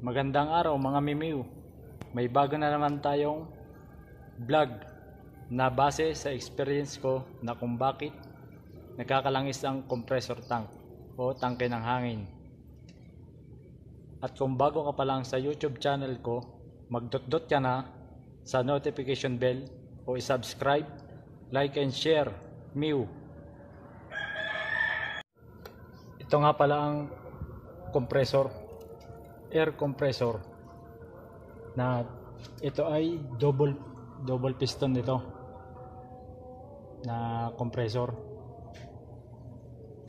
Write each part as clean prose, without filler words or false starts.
Magandang araw mga mimiw. May bago na naman tayong vlog na base sa experience ko na kung bakit nagkakalangis ang compressor tank o tangke ng hangin. At kung bago ka pa lang sa YouTube channel ko, magdot-dot ka na sa notification bell o i-subscribe, like and share, miw. Ito nga pala ang compressor, air compressor, na ito ay double piston nito na compressor.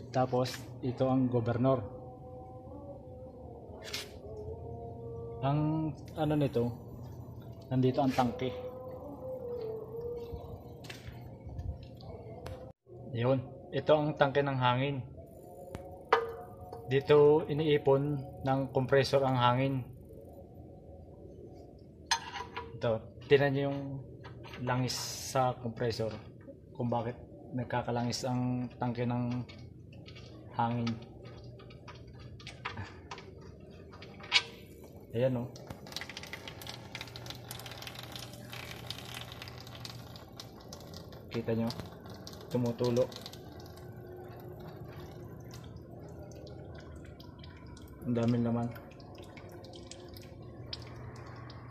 Tapos ito ang governor. Ang ano nito, nandito ang tangke. Yun, ito ang tangke ng hangin. Dito iniipon ng compressor ang hangin. Ito, tingnan niyo yung langis sa compressor, kung bakit nagkakalangis ang tangke ng hangin. Ayan o. Kita nyo, tumutulo. Ang dami naman.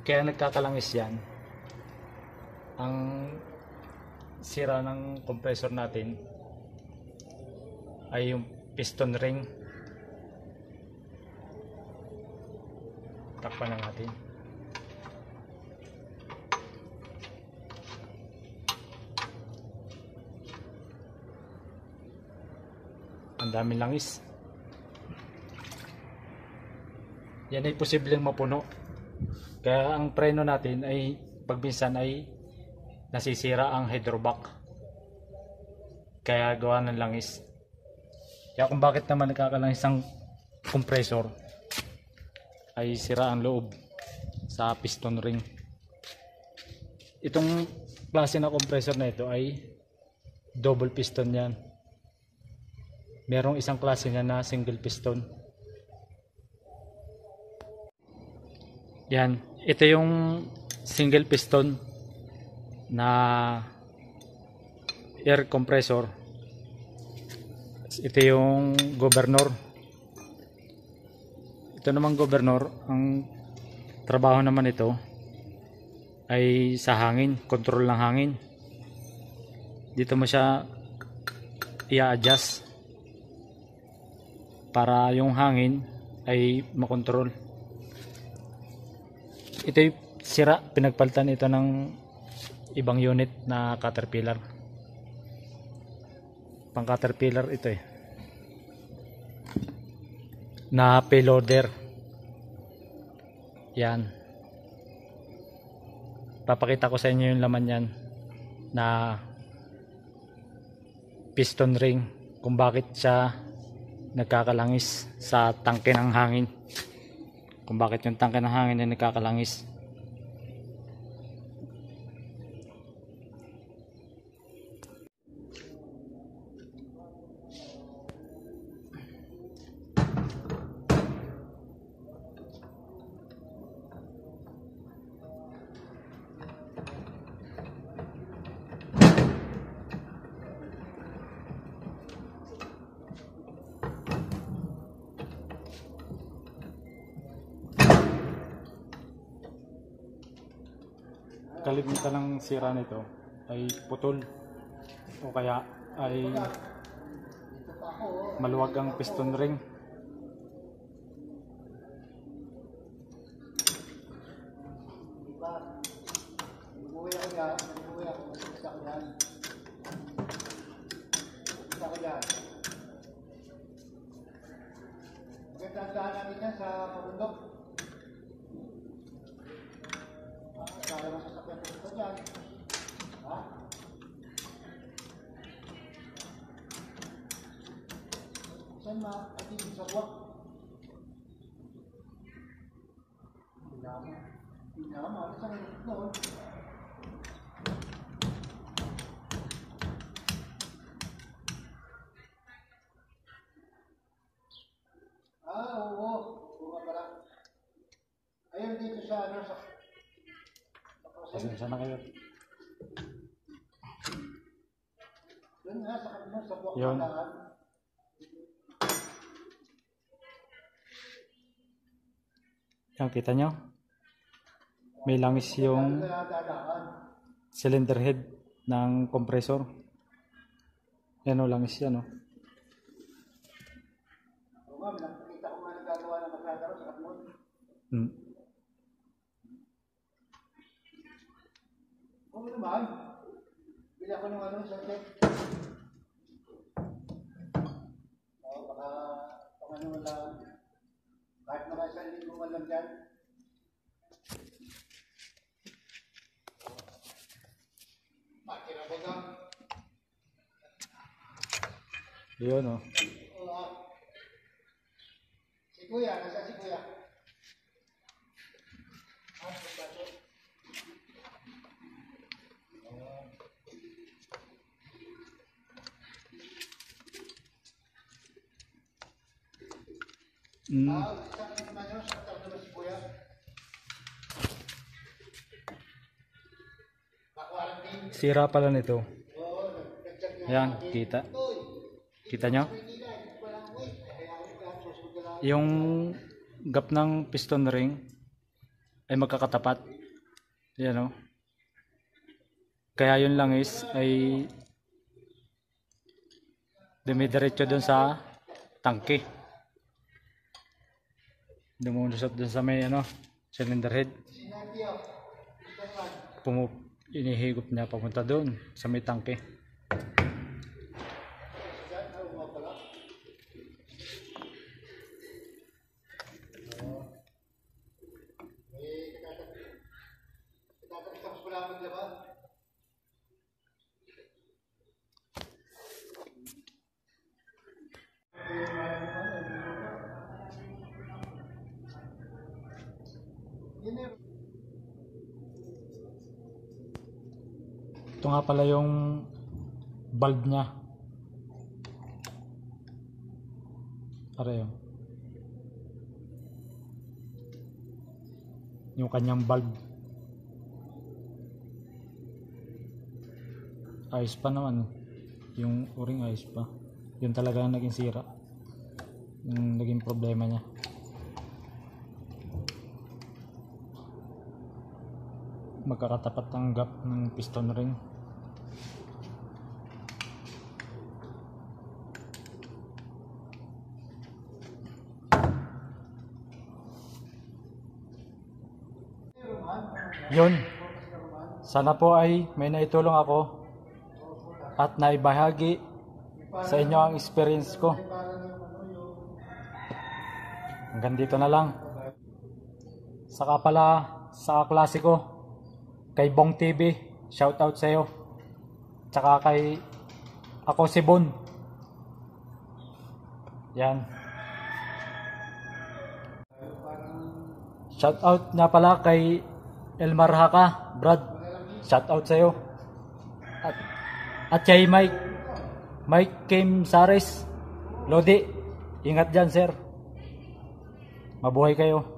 Kaya nagkakalangis yan. Ang sira ng compressor natin ay yung piston ring. Takpan na natin. Ang daming langis. Yan ay posibleng mapuno. Kaya ang preno natin ay pagminsan ay nasisira ang hydrovac. Kaya gawa ng langis. Kaya kung bakit naman nagkakalangis ang compressor, ay sira ang loob sa piston ring. Itong klase na compressor na ito ay double piston yan. Merong isang klase niya na single piston. Yan, ito yung single piston na air compressor. Ito yung governor. Ito naman governor, ang trabaho naman ito ay sa hangin, control ng hangin. Dito mo siya i-adjust para yung hangin ay makontrol. Ito yung sira, pinagpalitan ito ng ibang unit na Caterpillar. Pang Caterpillar ito eh, na payloader. Yan, papakita ko sa inyo yung laman yan na piston ring, kung bakit siya nagkakalangis sa tangke ng hangin, kung bakit yung tangke ng hangin ay nagkakalangis. Kalimitan ng sira nito ay putol o kaya ay maluwag ang piston ring. Tandaan natin yan sa pabundok. Kaya masasakyan ito dyan. Ha? Saan ma-ating sa buwak? Pinama. Saan doon? Oo. Bunga pala. Pasensya na kayo. Yun nga, sa kanila, sa buwak Yun. na daan. Yan, kita nyo? May langis yung Kaya dadaan. cylinder head ng compressor. Yan o, langis yan o. Oo nga, nakikita ko nga nagagawa ng magkagaro sa kapmon. Hmm. Oo naman. Bili ako ng ano sa check. Oo, baka pang ano lang. Kahit mga isang linggo man lang dyan. Makina ko lang. Yun o. Oo. Si Kuya, nasa si Kuya? Punta siya. Hmm. Isang ano, sa tabi ba si Kuya? Na-quarantine. Sira pala nito. Oo, nag-check niya. Ayan, kita. Kita nyo? Yung gap ng piston ring ay magkakatapat. Yan o. Kaya yung langis ay dumidiretso dun sa tangke. Dumulusot dun sa may ano, cylinder head. Inihigop niya papunta dun sa may tangke. Tapos ko lang maglaba. Ito nga pala yung bulb niya. Aray, yung kanyang bulb. Ayos pa naman. Yung o-ring ayos pa. Yun talaga ang naging sira. Yung naging problema niya. Magkakatapat ang gap ng piston ring. Yun. Sana po ay may naitulong ako at naibahagi sa inyo ang experience ko. Hanggang dito na lang. Saka pala sa klase ko, kay Bong TV, shout out sa iyo. Tsaka kay ako si Bon. Yan. Shout out nga pala kay Elmar Haka, Brad. Shout out sa iyo. At kay Mike Kim Sares, Lodi. Ingat diyan, sir. Mabuhay kayo.